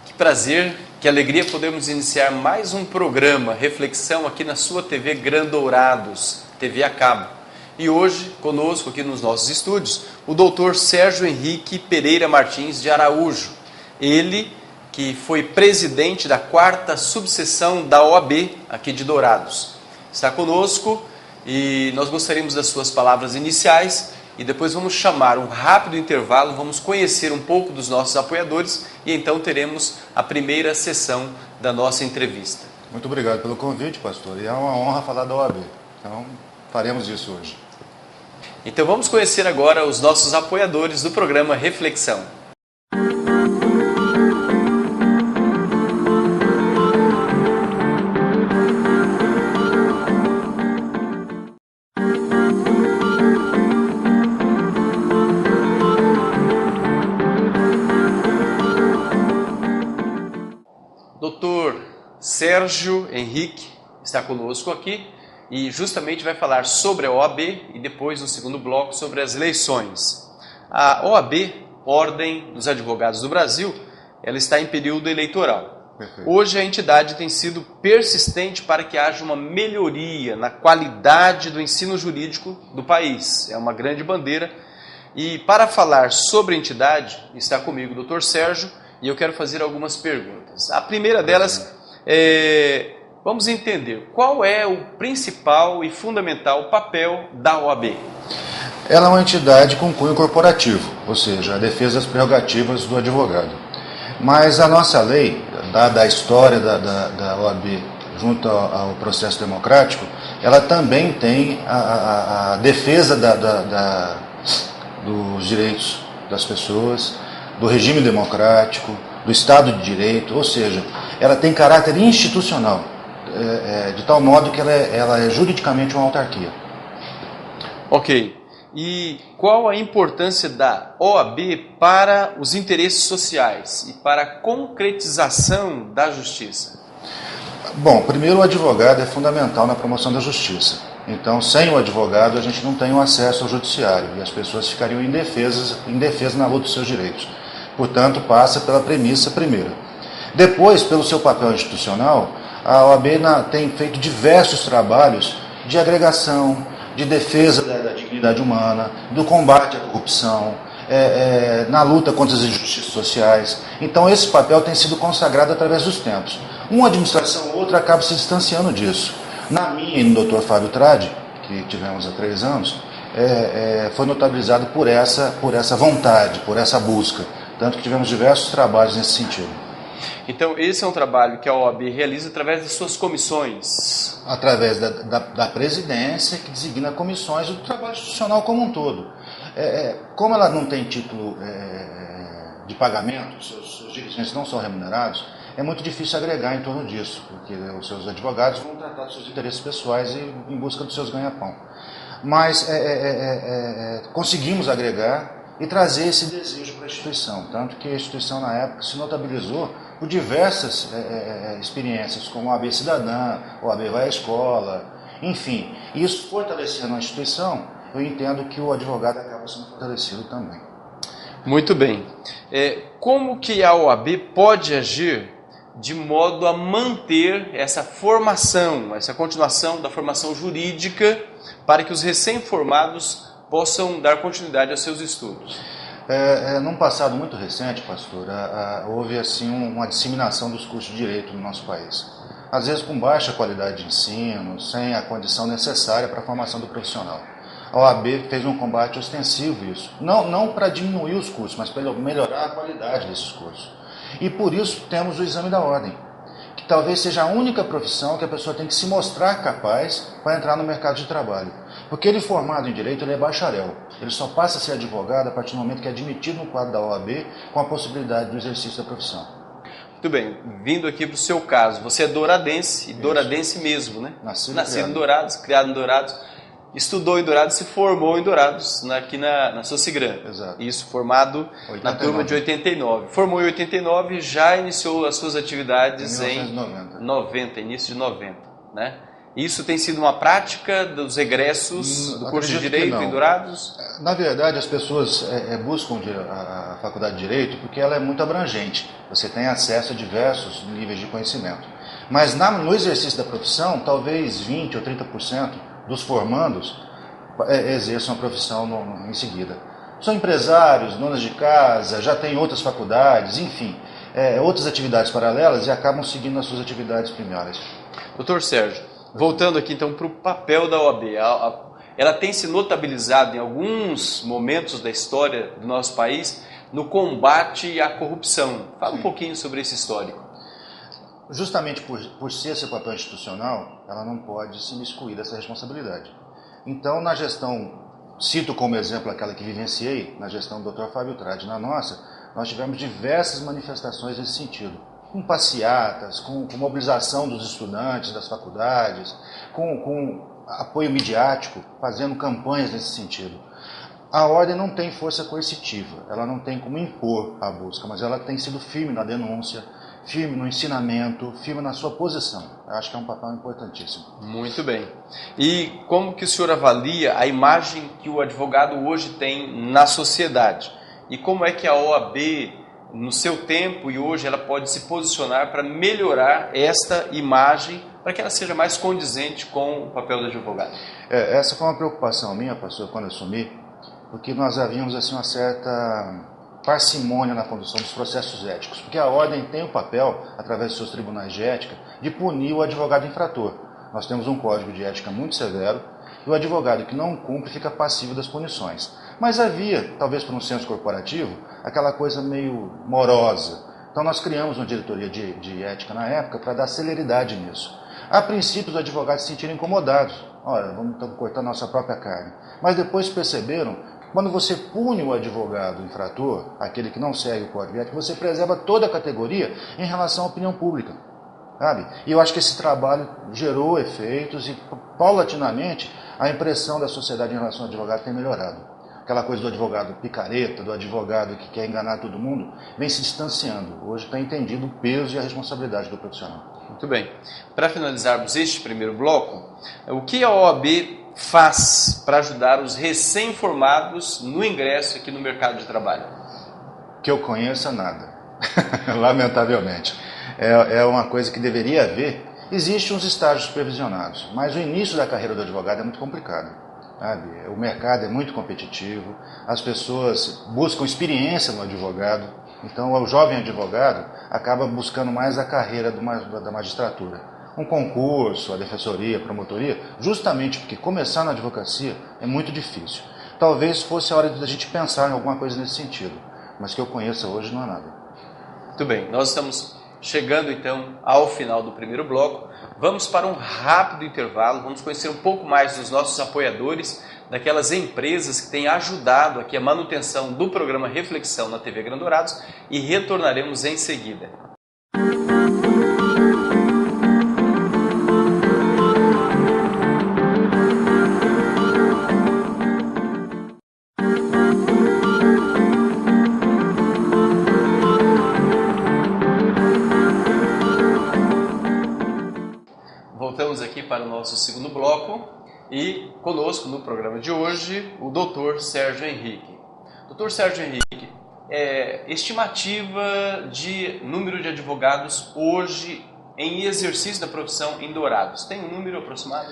Que prazer, que alegria podermos iniciar mais um programa, Reflexão, aqui na sua TV Grandourados, TV a cabo. E hoje, conosco aqui nos nossos estúdios, o doutor Sérgio Henrique Pereira Martins de Araújo. Ele que foi presidente da 4ª subseção da OAB aqui de Dourados. Está conosco e nós gostaríamos das suas palavras iniciais e depois vamos chamar um rápido intervalo, vamos conhecer um pouco dos nossos apoiadores e então teremos a primeira sessão da nossa entrevista. Muito obrigado pelo convite, pastor, e é uma honra falar da OAB, então faremos isso hoje. Então vamos conhecer agora os nossos apoiadores do programa Reflexão. Doutor Sérgio Henrique está conosco aqui e justamente vai falar sobre a OAB e depois, no segundo bloco, sobre as eleições. A OAB, Ordem dos Advogados do Brasil, ela está em período eleitoral. Perfeito. Hoje a entidade tem sido persistente para que haja uma melhoria na qualidade do ensino jurídico do país. É uma grande bandeira. E para falar sobre a entidade, está comigo o Dr. Sérgio, e eu quero fazer algumas perguntas. A primeira delas é, vamos entender qual é o principal e fundamental papel da OAB. Ela é uma entidade com cunho corporativo, ou seja, a defesa das prerrogativas do advogado. Mas a nossa lei, dada a história da OAB junto ao processo democrático, ela também tem a defesa dos direitos das pessoas, do regime democrático, do Estado de Direito, ou seja, ela tem caráter institucional, de tal modo que ela é juridicamente uma autarquia. Ok. E qual a importância da OAB para os interesses sociais e para a concretização da justiça? Bom, primeiro o advogado é fundamental na promoção da justiça. Então, sem o advogado, a gente não tem o acesso ao judiciário e as pessoas ficariam indefesas na luta dos seus direitos. Portanto, passa pela premissa primeira. Depois, pelo seu papel institucional, a OAB tem feito diversos trabalhos de agregação, de defesa da dignidade humana, do combate à corrupção, na luta contra as injustiças sociais. Então, esse papel tem sido consagrado através dos tempos. Uma administração ou outra acaba se distanciando disso. Na minha e no Dr. Fábio Tradi, que tivemos há 3 anos, foi notabilizado por essa vontade, por essa busca. Tanto que tivemos diversos trabalhos nesse sentido. Então, esse é um trabalho que a OAB realiza através das suas comissões? Através da presidência, que designa comissões, do trabalho institucional como um todo. Como ela não tem título de pagamento, seus dirigentes não são remunerados, é muito difícil agregar em torno disso, porque os seus advogados vão tratar dos seus interesses pessoais e em busca dos seus ganha-pão. Mas conseguimos agregar e trazer esse desejo para a instituição, tanto que a instituição na época se notabilizou por diversas experiências, como a OAB Cidadã, a OAB Vai à Escola, enfim. Isso fortalecendo a instituição, eu entendo que o advogado acaba sendo fortalecido também. Muito bem. Como que a OAB pode agir de modo a manter essa formação, essa continuação da formação jurídica para que os recém-formados possam dar continuidade aos seus estudos? Num passado muito recente, pastor, houve assim uma disseminação dos cursos de direito no nosso país. Às vezes com baixa qualidade de ensino, sem a condição necessária para a formação do profissional. A OAB fez um combate ostensivo a isso, não para diminuir os cursos, mas para melhorar a qualidade desses cursos. E por isso temos o exame da ordem, que talvez seja a única profissão que a pessoa tem que se mostrar capaz para entrar no mercado de trabalho. Porque ele formado em Direito, ele é bacharel. Ele só passa a ser advogado a partir do momento que é admitido no quadro da OAB com a possibilidade do exercício da profissão. Muito bem, vindo aqui para o seu caso, você é douradense, e douradense mesmo, né? Nascido em Dourados, criado em Dourados, estudou em Dourados, se formou em Dourados, aqui na Socigran. Exato. Isso, formado 89. na turma de 89. Formou em 89 e já iniciou as suas atividades em 90, início de 90, né? Isso tem sido uma prática dos egressos do curso de Direito em Dourados? Na verdade, as pessoas buscam a Faculdade de Direito porque ela é muito abrangente. Você tem acesso a diversos níveis de conhecimento. Mas no exercício da profissão, talvez 20% ou 30% dos formandos exerçam a profissão em seguida. São empresários, donas de casa, já têm outras faculdades, enfim, outras atividades paralelas e acabam seguindo as suas atividades primárias. Doutor Sérgio, voltando aqui então para o papel da OAB, ela tem se notabilizado em alguns momentos da história do nosso país no combate à corrupção. Fala um pouquinho sobre esse histórico. Justamente por ser seu papel institucional, ela não pode se excluir dessa responsabilidade. Então, na gestão, cito como exemplo aquela que vivenciei, na gestão do Dr. Fábio Tradi, na nossa, nós tivemos diversas manifestações nesse sentido. Com passeatas, com mobilização dos estudantes das faculdades, com apoio midiático, fazendo campanhas nesse sentido. A ordem não tem força coercitiva, ela não tem como impor a busca, mas ela tem sido firme na denúncia, firme no ensinamento, firme na sua posição. Eu acho que é um papel importantíssimo. Muito bem. E como que o senhor avalia a imagem que o advogado hoje tem na sociedade? E como é que a OAB, no seu tempo e hoje, ela pode se posicionar para melhorar esta imagem, para que ela seja mais condizente com o papel do advogado? Essa foi uma preocupação minha, pastor, quando eu assumi, porque nós havíamos assim, uma certa parcimônia na condução dos processos éticos, porque a ordem tem o papel, através dos seus tribunais de ética, de punir o advogado infrator. Nós temos um código de ética muito severo e o advogado que não cumpre fica passivo das punições. Mas havia, talvez por um senso corporativo, aquela coisa meio morosa. Então nós criamos uma diretoria de ética na época para dar celeridade nisso. A princípio os advogados se sentiram incomodados. Olha, vamos cortar nossa própria carne. Mas depois perceberam, quando você pune o advogado infrator, aquele que não segue o código ético, você preserva toda a categoria em relação à opinião pública. Sabe? E eu acho que esse trabalho gerou efeitos e, paulatinamente, a impressão da sociedade em relação ao advogado tem melhorado. Aquela coisa do advogado picareta, do advogado que quer enganar todo mundo, vem se distanciando. Hoje está entendido o peso e a responsabilidade do profissional. Muito bem. Para finalizarmos este primeiro bloco, o que a OAB faz para ajudar os recém-formados no ingresso aqui no mercado de trabalho? Que eu conheça nada, lamentavelmente. É uma coisa que deveria haver. Existem uns estágios supervisionados, mas o início da carreira do advogado é muito complicado. Sabe? O mercado é muito competitivo, as pessoas buscam experiência no advogado, então o jovem advogado acaba buscando mais a carreira da magistratura. Um concurso, a defensoria, a promotoria, justamente porque começar na advocacia é muito difícil. Talvez fosse a hora da gente pensar em alguma coisa nesse sentido, mas que eu conheça hoje não há nada. Muito bem, nós estamos chegando então ao final do primeiro bloco. Vamos para um rápido intervalo, vamos conhecer um pouco mais dos nossos apoiadores, daquelas empresas que têm ajudado aqui a manutenção do programa Reflexão na TV Gran Dourados e retornaremos em seguida. Voltamos aqui para o nosso segundo bloco e conosco no programa de hoje o Dr. Sérgio Henrique. Dr. Sérgio Henrique, estimativa de número de advogados hoje em exercício da profissão em Dourados, tem um número aproximado?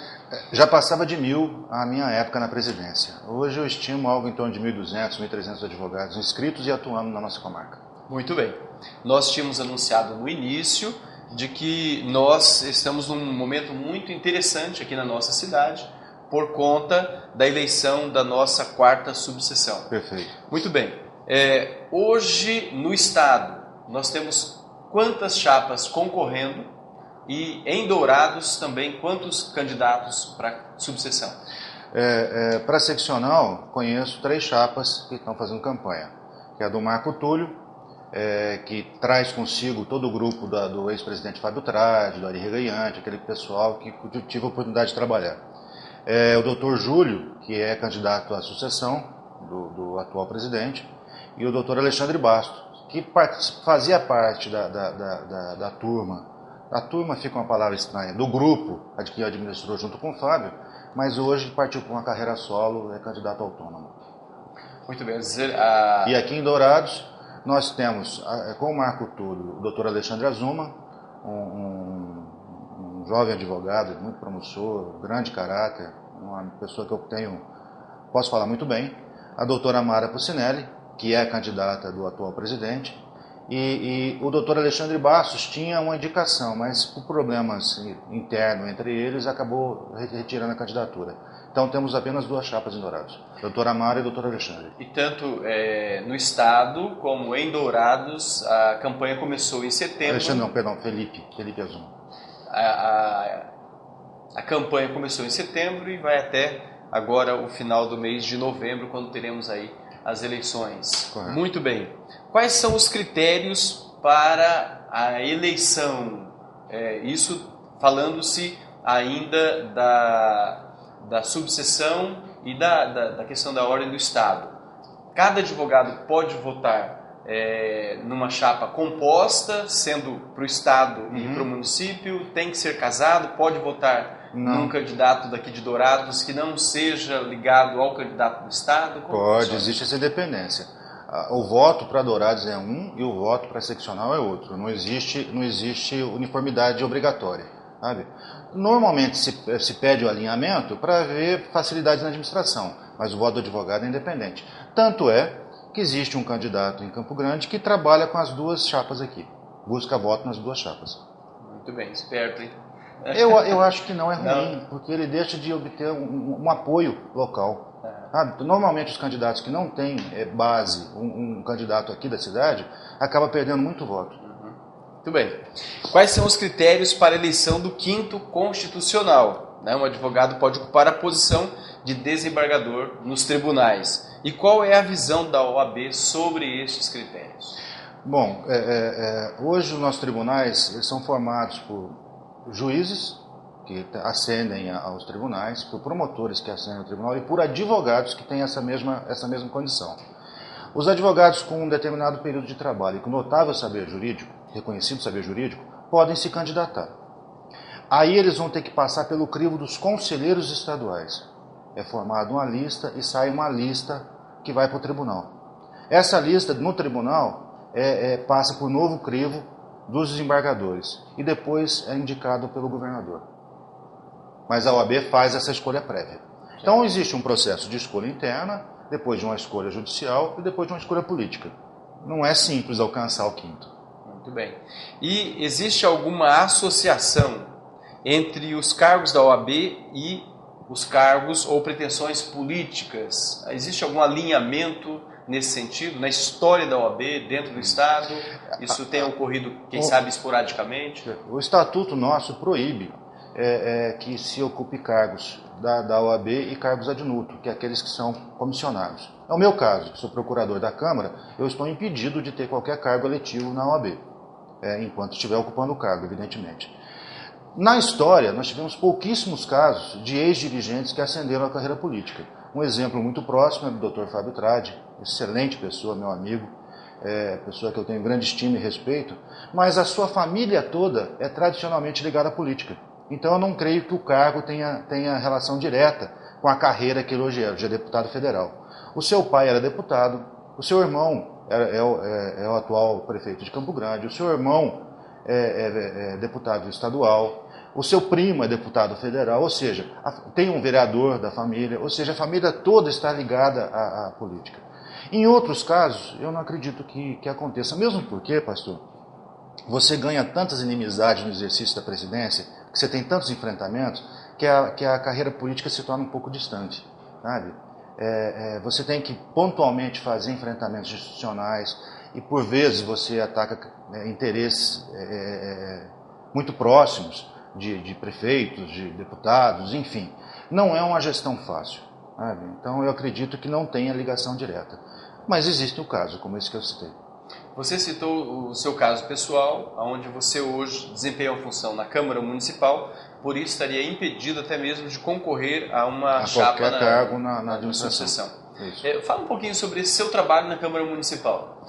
Já passava de 1.000 a minha época na presidência. Hoje eu estimo algo em torno de 1.200, 1.300 advogados inscritos e atuando na nossa comarca. Muito bem. Nós tínhamos anunciado no início de que nós estamos num momento muito interessante aqui na nossa cidade por conta da eleição da nossa 4ª subseção. Perfeito. Muito bem. Hoje no estado, nós temos quantas chapas concorrendo e em Dourados também quantos candidatos para subseção? Para seccional, conheço 3 chapas que estão fazendo campanha, que é a do Marco Túlio, que traz consigo todo o grupo do ex-presidente Fábio Tradi, do Ari Reganhante, aquele pessoal que eu tive a oportunidade de trabalhar. O doutor Júlio, que é candidato à sucessão do atual presidente, e o doutor Alexandre Bastos, que fazia parte da turma. A turma fica uma palavra estranha, do grupo que administrou junto com o Fábio, mas hoje partiu para uma carreira solo, é candidato autônomo. Muito bem. E aqui em Dourados, nós temos, com o Marco Túlio, o doutor Alexandre Azuma, um jovem advogado, muito promissor, grande caráter, uma pessoa que eu posso falar muito bem, a doutora Mara Pucinelli, que é a candidata do atual presidente, e o doutor Alexandre Bastos tinha uma indicação, mas por problemas internos entre eles, acabou retirando a candidatura. Então temos apenas 2 chapas em Dourados, doutora Mara e doutor Alexandre. E tanto no estado como em Dourados, a campanha começou em setembro. Felipe Azuma. A campanha começou em setembro e vai até agora o final do mês de novembro, quando teremos aí as eleições. Correto. Muito bem. Quais são os critérios para a eleição? Isso falando-se ainda da subseção e da questão da ordem do Estado. Cada advogado pode votar numa chapa composta, sendo para o Estado e para o município, tem que ser casado, pode votar num candidato daqui de Dourados que não seja ligado ao candidato do Estado? Pode, existe essa independência. O voto para Dourados é um e o voto para seccional é outro. Não existe uniformidade obrigatória, sabe? Normalmente se pede o alinhamento para ver facilidades na administração, mas o voto do advogado é independente. Tanto é que existe um candidato em Campo Grande que trabalha com as 2 chapas aqui, busca voto nas 2 chapas. Muito bem, esperto, hein? Eu acho que não é ruim, porque ele deixa de obter um apoio local. Normalmente os candidatos que não têm base, um candidato aqui da cidade, acaba perdendo muito voto. Muito bem. Quais são os critérios para a eleição do 5º constitucional? Um advogado pode ocupar a posição de desembargador nos tribunais. E qual é a visão da OAB sobre estes critérios? Bom, hoje os nossos tribunais eles são formados por juízes que ascendem aos tribunais, por promotores que ascendem ao tribunal e por advogados que têm essa mesma condição. Os advogados com um determinado período de trabalho e com notável saber jurídico, reconhecido saber jurídico, podem se candidatar. Aí eles vão ter que passar pelo crivo dos conselheiros estaduais. É formada uma lista e sai uma lista que vai para o tribunal. Essa lista no tribunal passa por novo crivo dos desembargadores e depois é indicado pelo governador. Mas a OAB faz essa escolha prévia. Então existe um processo de escolha interna, depois de uma escolha judicial e depois de uma escolha política. Não é simples alcançar o 5º. Muito bem. E existe alguma associação entre os cargos da OAB e os cargos ou pretensões políticas? Existe algum alinhamento nesse sentido, na história da OAB, dentro do Estado? Isso tem ocorrido, quem sabe, esporadicamente? O estatuto nosso proíbe que se ocupe cargos da OAB e cargos ad nutum, que é aqueles que são comissionados. É o meu caso, que sou procurador da Câmara, eu estou impedido de ter qualquer cargo eletivo na OAB, enquanto estiver ocupando o cargo, evidentemente. Na história, nós tivemos pouquíssimos casos de ex-dirigentes que ascenderam à carreira política. Um exemplo muito próximo é do Dr. Fábio Tradi, excelente pessoa, meu amigo, pessoa que eu tenho grande estima e respeito, mas a sua família toda é tradicionalmente ligada à política. Então eu não creio que o cargo tenha relação direta com a carreira que ele hoje é deputado federal. O seu pai era deputado, o seu irmão é o atual prefeito de Campo Grande, o seu irmão é deputado estadual, o seu primo é deputado federal, ou seja, tem um vereador da família, ou seja, a família toda está ligada à política. Em outros casos, eu não acredito que aconteça, mesmo porque, pastor, você ganha tantas inimizades no exercício da presidência, que você tem tantos enfrentamentos, que a carreira política se torna um pouco distante, sabe? Você tem que pontualmente fazer enfrentamentos institucionais, e por vezes você ataca interesses muito próximos de prefeitos, de deputados, enfim. Não é uma gestão fácil, sabe? Então eu acredito que não tenha ligação direta. Mas existe um caso, como esse que eu citei. Você citou o seu caso pessoal, onde você hoje desempenha uma função na Câmara Municipal, por isso estaria impedido até mesmo de concorrer a uma chapa qualquer cargo na administração. Fala um pouquinho sobre esse seu trabalho na Câmara Municipal.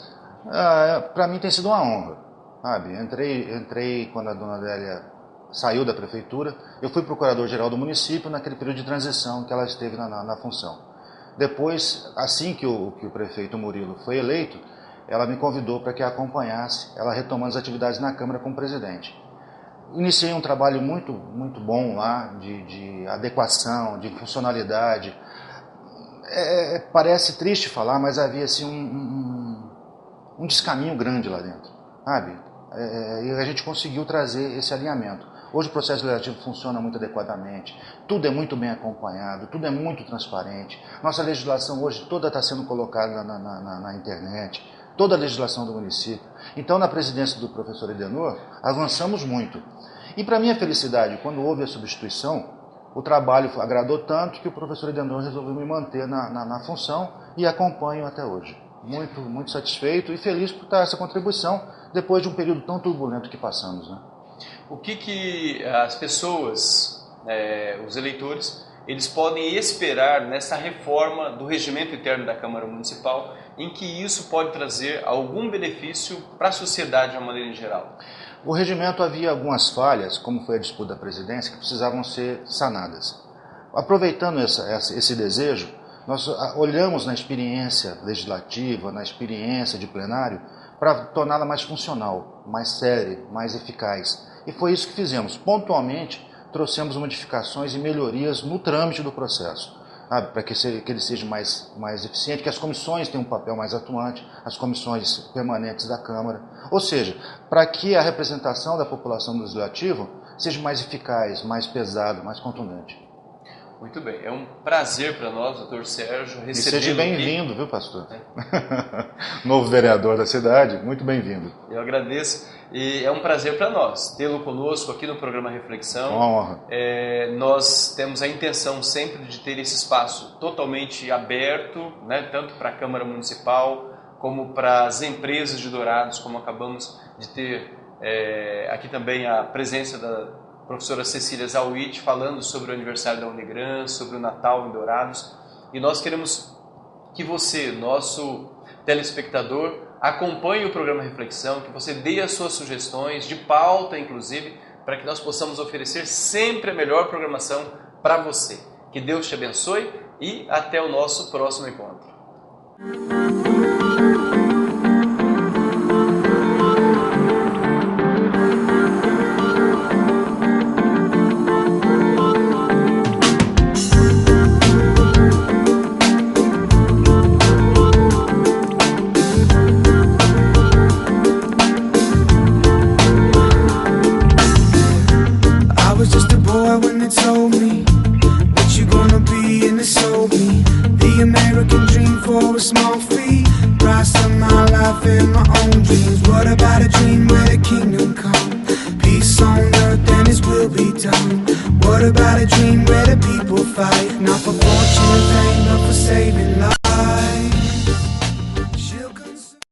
Para mim tem sido uma honra, sabe? Entrei quando a dona Adélia saiu da prefeitura, eu fui procurador-geral do município naquele período de transição que ela esteve na função. Depois, assim que o prefeito Murilo foi eleito, ela me convidou para que a acompanhasse, ela retomando as atividades na Câmara como presidente. Iniciei um trabalho muito bom lá, de adequação, de funcionalidade. Parece triste falar, mas havia assim, um descaminho grande lá dentro, sabe? E a gente conseguiu trazer esse alinhamento. Hoje o processo legislativo funciona muito adequadamente, tudo é muito bem acompanhado, tudo é muito transparente. Nossa legislação hoje toda está sendo colocada na internet, toda a legislação do município. Então, na presidência do professor Edenor, avançamos muito. E para minha felicidade, quando houve a substituição, o trabalho agradou tanto que o professor Edenor resolveu me manter na função e acompanho até hoje. Muito satisfeito e feliz por dar essa contribuição depois de um período tão turbulento que passamos, né? O que as pessoas, os eleitores, eles podem esperar nessa reforma do regimento interno da Câmara Municipal, em que isso pode trazer algum benefício para a sociedade de uma maneira em geral? O regimento havia algumas falhas, como foi a disputa da presidência, que precisavam ser sanadas. Aproveitando esse desejo, nós olhamos na experiência legislativa, na experiência de plenário, para torná-la mais funcional, mais séria, mais eficaz. E foi isso que fizemos. Pontualmente, trouxemos modificações e melhorias no trâmite do processo, para que ele seja mais eficiente, que as comissões tenham um papel mais atuante, as comissões permanentes da Câmara. Ou seja, para que a representação da população no legislativo seja mais eficaz, mais pesada, mais contundente. Muito bem, é um prazer para nós, doutor Sérgio, recebê-lo. E seja bem-vindo, viu, pastor? Novo vereador da cidade, muito bem-vindo. Eu agradeço e é um prazer para nós tê-lo conosco aqui no programa Reflexão. Uma honra. Nós temos a intenção sempre de ter esse espaço totalmente aberto, né, tanto para a Câmara Municipal como para as empresas de Dourados, como acabamos de ter aqui também a presença da professora Cecília Zawit, falando sobre o aniversário da Unigran, sobre o Natal em Dourados. E nós queremos que você, nosso telespectador, acompanhe o programa Reflexão, que você dê as suas sugestões, de pauta inclusive, para que nós possamos oferecer sempre a melhor programação para você. Que Deus te abençoe e até o nosso próximo encontro. For a small fee, price of my life and my own.